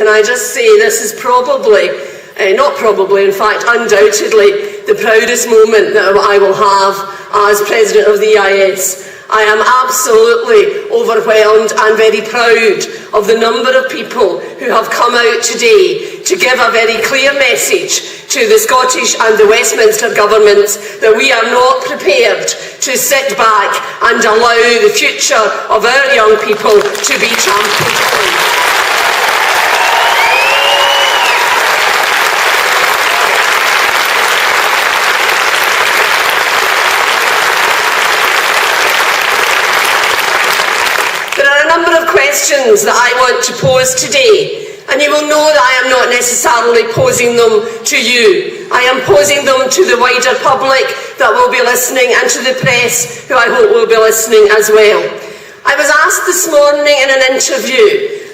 Can I just say this is probably, not probably, in fact, undoubtedly the proudest moment that I will have as President of the EIS. I am absolutely overwhelmed and very proud of the number of people who have come out today to give a very clear message to the Scottish and the Westminster governments that we are not prepared to sit back and allow the future of our young people to be trampled upon. Questions that I want to pose today, and you will know that I am not necessarily posing them to you. I am posing them to the wider public that will be listening and to the press who I hope will be listening as well. I was asked this morning in an interview,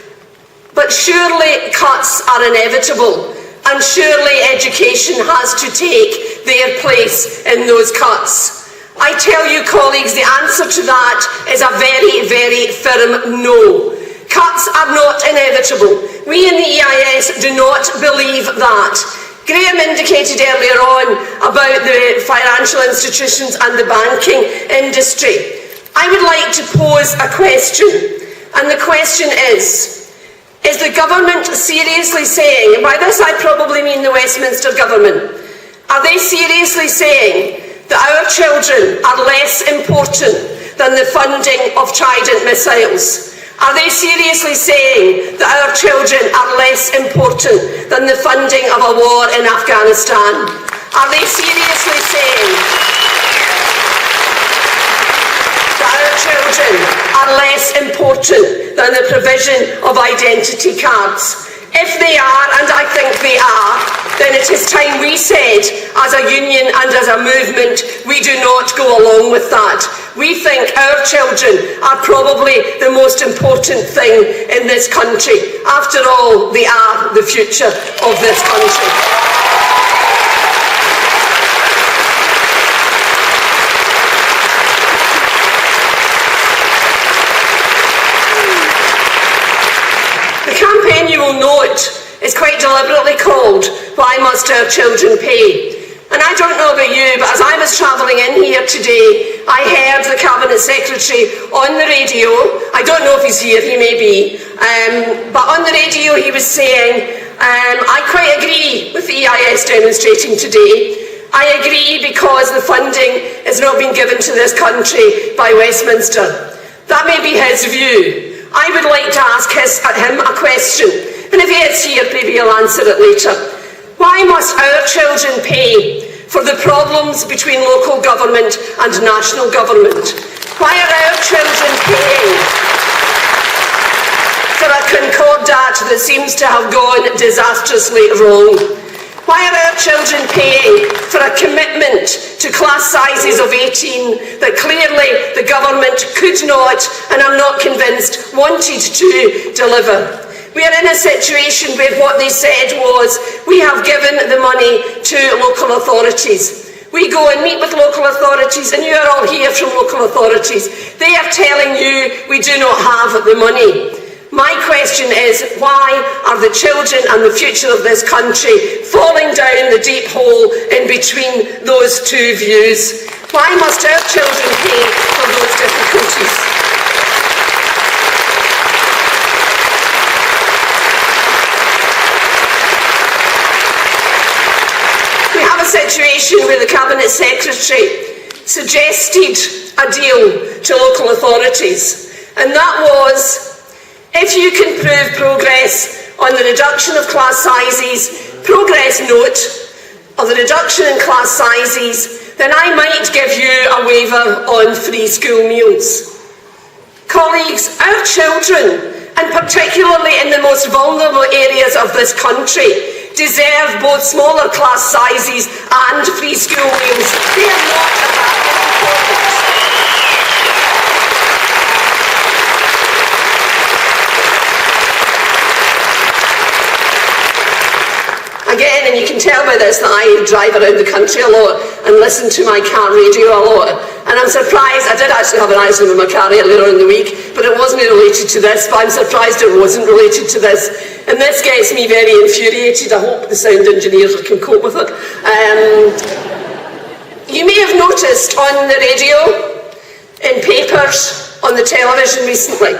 but surely cuts are inevitable and surely education has to take their place in those cuts. I tell you, colleagues, the answer to that is a very, very firm no. Cuts are not inevitable. We in the EIS do not believe that. Graham indicated earlier on about the financial institutions and the banking industry. I would like to pose a question, and the question is the government seriously saying, and by this I probably mean the Westminster government, are they seriously saying that our children are less important than the funding of Trident missiles? Are they seriously saying that our children are less important than the funding of a war in Afghanistan? Are they seriously saying that our children are less important than the provision of identity cards? If they are, and I think they are, then it is time we said, as a union and as a movement, we do not go along with that. We think our children are probably the most important thing in this country. After all, they are the future of this country. Note is quite deliberately called "Why Must Our Children Pay?" And I don't know about you, but as I was travelling in here today, I heard the Cabinet Secretary on the radio. I don't know if he's here, he may be, but on the radio he was saying, I quite agree with the EIS demonstrating today. I agree because the funding has not been given to this country by Westminster. That may be his view. I would like to ask him a question, and if he is here, maybe he'll answer it later. Why must our children pay for the problems between local government and national government? Why are our children paying for a concordat that seems to have gone disastrously wrong? Why are our children paying for a commitment to class sizes of 18 that clearly the government could not, and I'm not convinced, wanted to deliver? We are in a situation where what they said was, we have given the money to local authorities. We go and meet with local authorities, and you are all here from local authorities. They are telling you we do not have the money. My question is, why are the children and the future of this country falling down the deep hole in between those two views? Why must our children pay for those difficulties? We have a situation where the Cabinet Secretary suggested a deal to local authorities, and that was, if you can prove progress on the reduction of class sizes, progress note of the reduction in class sizes, then I might give you a waiver on free school meals. Colleagues, our children, and particularly in the most vulnerable areas of this country, deserve both smaller class sizes and free school meals. They are not about importance. Again, and you can tell by this that I drive around the country a lot and listen to my car radio a lot. And I'm surprised, I did actually have an accident with my car earlier on in the week, but it wasn't related to this, but I'm surprised it wasn't related to this. And this gets me very infuriated. I hope the sound engineers can cope with it. You may have noticed on the radio, in papers, on the television recently,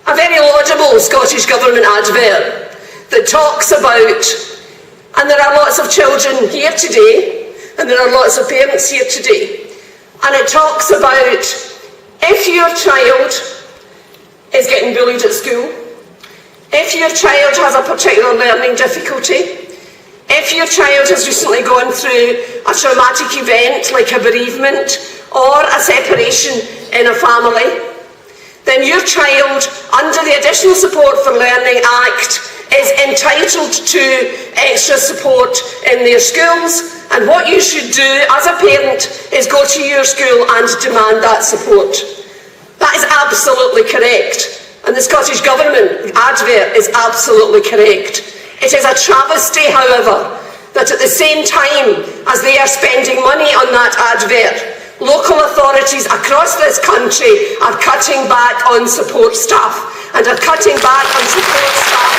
a very laudable Scottish Government advert that talks about, and there are lots of children here today, and there are lots of parents here today, and it talks about if your child is getting bullied at school, if your child has a particular learning difficulty, if your child has recently gone through a traumatic event like a bereavement or a separation in a family, then your child, under the Additional Support for Learning Act, is entitled to extra support in their schools, and what you should do as a parent is go to your school and demand that support. That is absolutely correct, and the Scottish Government advert is absolutely correct. It is a travesty, however, that at the same time as they are spending money on that advert, local authorities across this country are cutting back on support staff and are cutting back on support staff.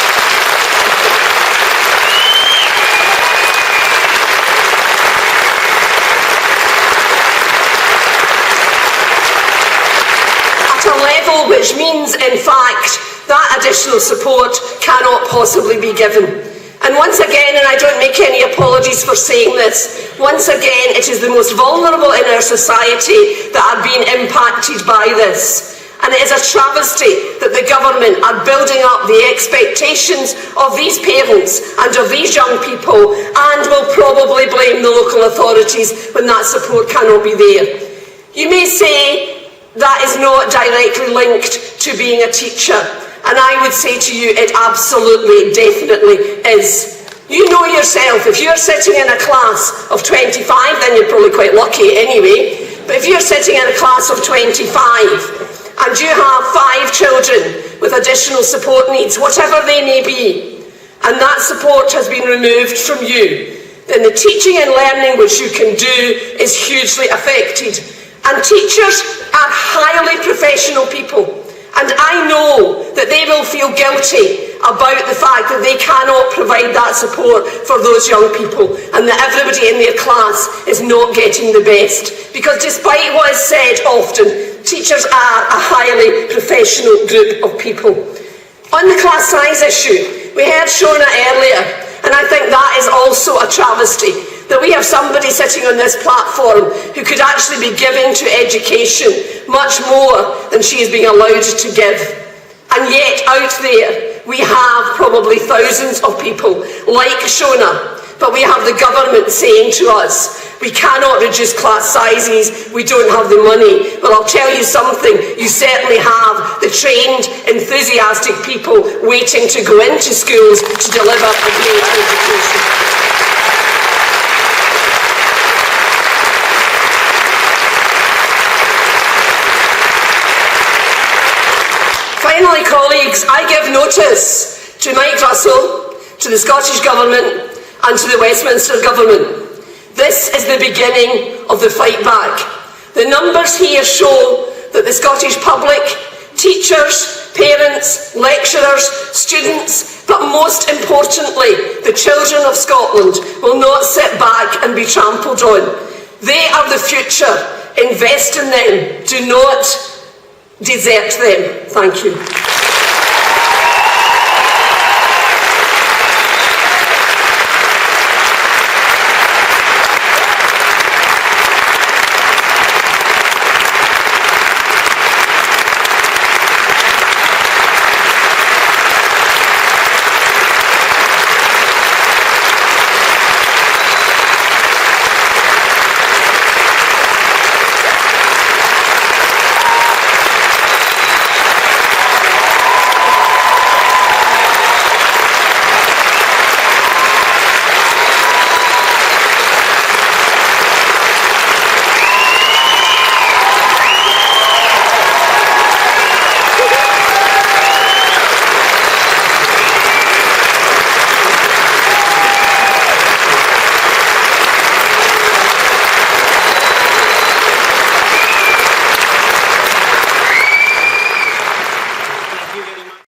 At a level which means, in fact, that additional support cannot possibly be given. And once again, and I don't make any apologies for saying this, once again it is the most vulnerable in our society that are being impacted by this. And it is a travesty that the government are building up the expectations of these parents and of these young people, and will probably blame the local authorities when that support cannot be there. You may say that is not directly linked to being a teacher. And I would say to you, it absolutely, definitely is. You know yourself, if you're sitting in a class of 25, then you're probably quite lucky anyway, but if you're sitting in a class of 25 and you have 5 children with additional support needs, whatever they may be, and that support has been removed from you, then the teaching and learning which you can do is hugely affected. And teachers are highly professional people. And I know that they will feel guilty about the fact that they cannot provide that support for those young people, and that everybody in their class is not getting the best. Because despite what is said often, teachers are a highly professional group of people. On the class size issue, we heard Shona earlier, and I think that is also a travesty, that we have somebody sitting on this platform who could actually be giving to education much more than she is being allowed to give. And yet out there we have probably thousands of people like Shona, but we have the government saying to us, we cannot reduce class sizes, we don't have the money. Well, I'll tell you something, you certainly have the trained, enthusiastic people waiting to go into schools to deliver a great education. Finally, colleagues, I give notice to Mike Russell, to the Scottish Government and to the Westminster Government. This is the beginning of the fight back. The numbers here show that the Scottish public, teachers, parents, lecturers, students, but most importantly, the children of Scotland will not sit back and be trampled on. They are the future. Invest in them. Do not desert them. Thank you.